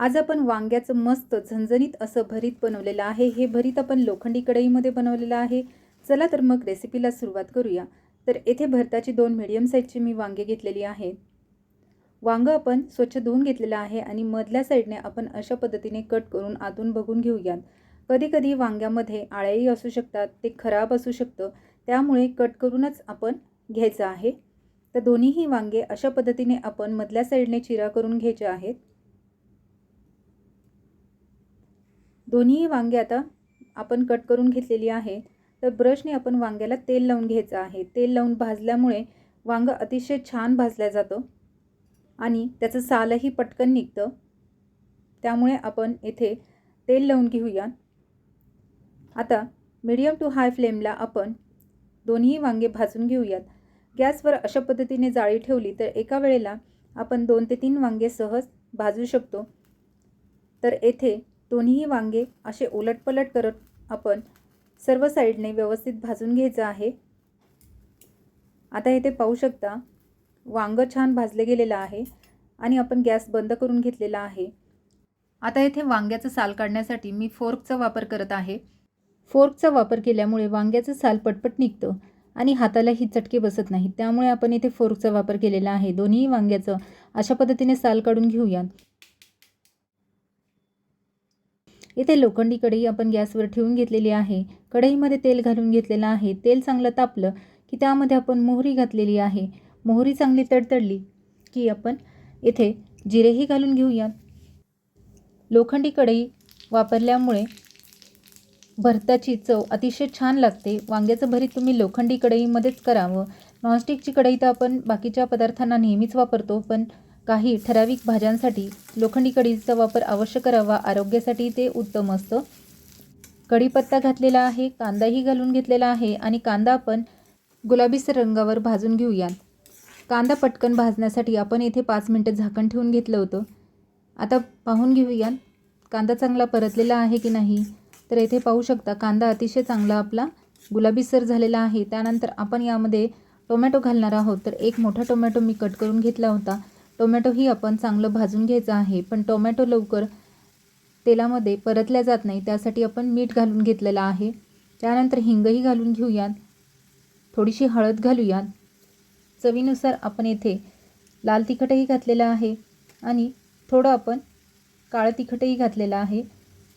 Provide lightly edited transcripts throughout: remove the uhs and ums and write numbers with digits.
आज आपण वांग्याचं मस्त झणझणीत असं भरीत बनवलेलं आहे। हे भरीत आपण लोखंडी कढईमध्ये बनवलेलं आहे। चला तर मग रेसिपीला सुरुवात करूया। तर येथे भरताची 2 मीडियम साईजची मी वांगे घेतलेली आहेत। वांग आपण स्वच्छ धुवून घेतलेलं आहे आणि मधल्या साईडने आपण अशा पद्धतीने कट करून आतून बघून घेऊयात। कधी कधी वांग्यामध्ये आळेही असू शकतात, ते खराब असू शकतं, त्यामुळे कट करूनच आपण घ्यायचं आहे। तर दोन्हीही वांगे अशा पद्धतीने आपण मधल्या साईडने चिरा करून घ्यायचे आहेत। दोन्ही वांगे आता आपण कट करून घेतलेली आहे। तर ब्रशने आपण वांग्याला तेल लावून घ्यायचं आहे। तेल लावून भाजल्यामुळे वांग अतिशय छान भाजलं जातं आणि त्याचं सालही पटकन निघतं, त्यामुळे आपण येथे तेल लावून घेऊया। आता मीडियम टू हाय फ्लेमला आपण दोन्ही वांगे भाजून घेऊयात। गॅसवर अशा पद्धतीने जाळी ठेवली तर एका वेळेला आपण 2 ते 3 वांगे सहज भाजू शकतो। तर येथे दोन्ही वांगे असे उलटपलट करत आपण सर्व साइडने व्यवस्थित भाजून घ्यायचं आहे। आता इथे पाहू शकता वांग छान भाजले गेलेलं आहे आणि आपण गॅस बंद करून घेतलेला आहे। आता इथे वांग्याचं साल काढण्यासाठी मी फोर्कचा वापर करत आहे। फोर्कचा वापर केल्यामुळे वांग्याचं साल पटपट निघतं आणि हातालाही चटके बसत नाही, त्यामुळे आपण इथे फोर्कचा वापर केलेला आहे। दोन्ही वांग्याचं अशा पद्धतीने साल काढून घेऊया। इथे लोखंडी कढई आपण गॅसवर ठेवून घेतलेली आहे। कढईमध्ये तेल घालून घेतलेलं आहे। तेल चांगलं तापलं की त्यामध्ये आपण मोहरी घातलेली आहे। मोहरी चांगली तडतडली की आपण इथे जिरेही घालून घेऊया। लोखंडी कढई वापरल्यामुळे भरताची चव अतिशय छान लागते। वांग्याचं भरीत तुम्ही लोखंडी कढईमध्येच करावं। नॉनस्टिकची कढई तर आपण बाकीच्या पदार्थांना नेहमीच वापरतो, पण काही ठराविक भाज्यांसाठी लोखंडी कढईचा वापर अवश्य करावा। आरोग्यासाठी ते उत्तम असतं। कढीपत्ता घातलेला आहे, कांदाही घालून घेतलेला आहे आणि कांदा आपण गुलाबीसर रंगावर भाजून घेऊया। कांदा पटकन भाजण्यासाठी आपण इथे 5 मिनिटं झाकण ठेवून घेतलं होतं। आता पाहून घेऊया कांदा चांगला परतलेला आहे की नाही। तर इथे पाहू शकता कांदा अतिशय चांगला आपला गुलाबीसर झालेला आहे। त्यानंतर आपण यामध्ये टोमॅटो घालणार आहोत। तर एक मोठा टोमॅटो मी कट करून घेतला होता। टोमॅटोही आपण चांगलं भाजून घ्यायचं आहे, पण टोमॅटो लवकर तेलामध्ये परतल्या जात नाही, त्यासाठी आपण मीठ घालून घेतलेलं आहे। त्यानंतर हिंगही घालून घेऊयात, थोडीशी हळद घालूयात, चवीनुसार आपण येथे लाल तिखटही घातलेलं आहे आणि थोडं आपण काळं तिखटही घातलेलं आहे।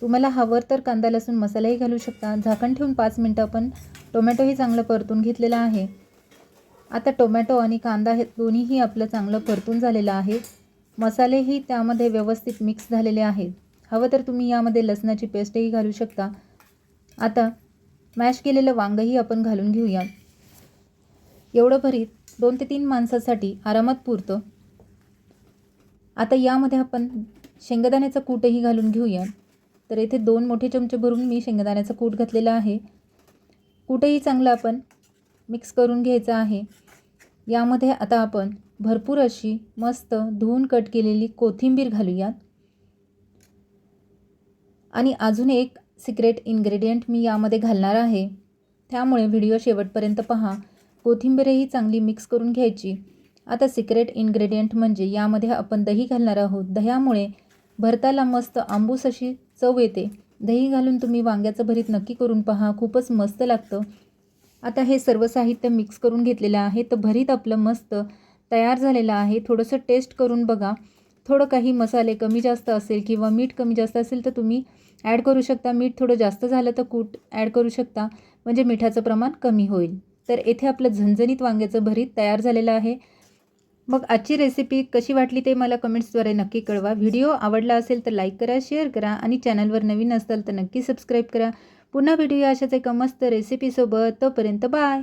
तुम्हाला हवं तर कांदा लसूण मसालाही घालू शकता। झाकण ठेवून 5 मिनिटं आपण टोमॅटोही चांगलं परतून घेतलेलं आहे। आता टोमॅटो आणि कांदा हे दोन्हीही आपलं चांगलं परतून झालेलं आहे। मसालेही त्यामध्ये व्यवस्थित मिक्स झालेले आहेत। हवं तर तुम्ही यामध्ये लसणाची पेस्टही घालू शकता। आता मॅश केलेलं वांगही आपण घालून घेऊया। एवढं भरीत 2 ते 3 माणसासाठी आरामात पुरतं। आता यामध्ये आपण शेंगदाण्याचं कूटही घालून घेऊया। तर इथे 2 मोठे चमचे भरून मी शेंगदाण्याचं कूट घातलेलं आहे। कूटही चांगलं आपण मिक्स करून घ्यायचं आहे। यामध्ये आता आपण भरपूर अशी मस्त धुवून कट केलेली कोथिंबीर घालूयात आणि अजून एक सिक्रेट इन्ग्रेडियंट मी यामध्ये घालणार आहे, त्यामुळे व्हिडिओ शेवटपर्यंत पहा। कोथिंबीरही चांगली मिक्स करून घ्यायची। आता सिक्रेट इन्ग्रेडियंट म्हणजे यामध्ये आपण दही घालणार आहोत। दह्यामुळे भरताला मस्त आंबूस अशी चव येते। दही घालून तुम्ही वांग्याचं भरीत नक्की करून पहा, खूपच मस्त लागतं। आता हे सर्व साहित्य मिक्स करून घेतलेलं आहे। तर भरीत आपलं मस्त तयार झालेलं आहे। थोडंसं टेस्ट करून बघा, थोडं काही मसाले कमी जास्त असेल किंवा मीठ कमी जास्त असेल तर तुम्ही ॲड करू शकता। मीठ थोडं जास्त झालं तर कूट ॲड करू शकता, म्हणजे मिठाचं प्रमाण कमी होईल। तर येथे आपलं झणझणीत वांग्याचं भरीत तयार झालेलं आहे। मग आजची रेसिपी कशी वाटली ते मला कमेंट्सद्वारे नक्की कळवा। व्हिडिओ आवडला असेल तर लाईक करा, शेअर करा आणि चॅनलवर नवीन असाल तर नक्की सबस्क्राईब करा। पुन्हा भेटूया अशाच एका मस्त रेसिपीसोबत। तोपर्यंत बाय।